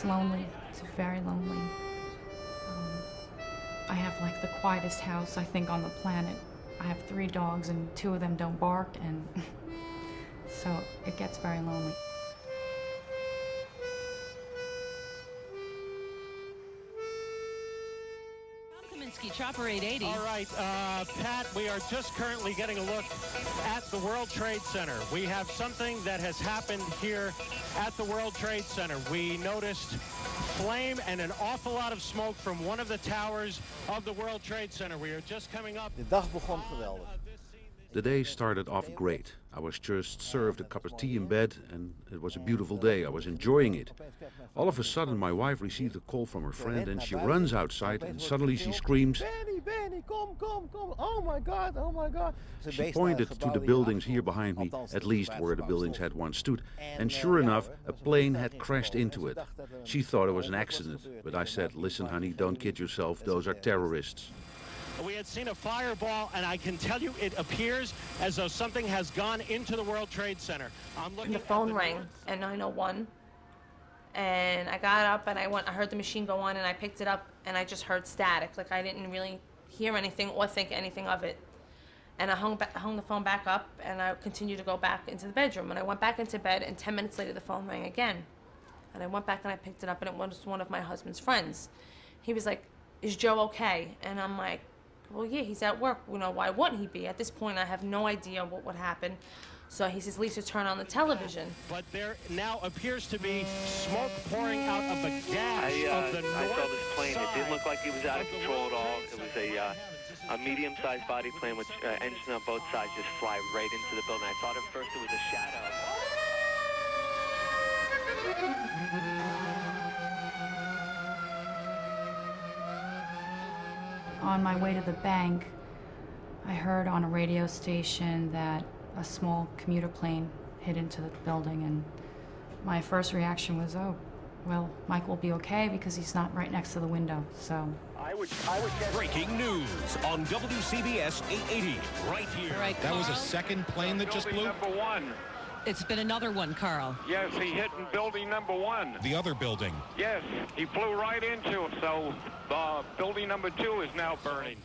It's lonely. It's very lonely. I have like the quietest house, I think, on the planet. I have 3 dogs and 2 of them don't bark, and so it gets very lonely. Chopper 880. All right, Pat, we are just currently getting a look at the World Trade Center. We have something that has happened here at the World Trade Center. We noticed flame and an awful lot of smoke from one of the towers of the World Trade Center. We are just coming up. De dag begon geweldig. The day started off great. I was just served a cup of tea in bed, and it was a beautiful day. I was enjoying it. All of a sudden, my wife received a call from her friend, and she runs outside, and suddenly she screams, Benny, come, oh my God, oh my God. She pointed to the buildings here behind me, at least where the buildings had once stood, and sure enough, a plane had crashed into it. She thought it was an accident, but I said, listen honey, don't kid yourself, those are terrorists. We had seen a fireball, and I can tell you it appears as though something has gone into the World Trade Center. I'm looking. The phone rang at 901, and I got up and I heard the machine go on, and I picked it up, and I just heard static. Like I didn't really hear anything or think anything of it. And I hung the phone back up, and I continued to go back into the bedroom. And I went back into bed, and 10 minutes later the phone rang again. And I went back and I picked it up, and it was one of my husband's friends. He was like, "Is Joe okay?" And I'm like, well, yeah, he's at work. You know, why wouldn't he be? At this point, I have no idea what would happen. So he says, Lisa, turn on the television. But there now appears to be smoke pouring out of the gas of the north I saw this plane. It didn't look like it was out of control at all. It was a medium-sized body plane with engines on both sides just fly right into the building. I thought at first it was a shadow. On my way to the bank, I heard on a radio station that a small commuter plane hit into the building, and my first reaction was, oh, well, Mike will be okay because he's not right next to the window, so. Breaking news on WCBS 880, right here. Right, that was a second plane that just blew? Number 1. It's been another one, Carl. Yes, he hit in building number 1. The other building? Yes, he flew right into it, so building number 2 is now burning.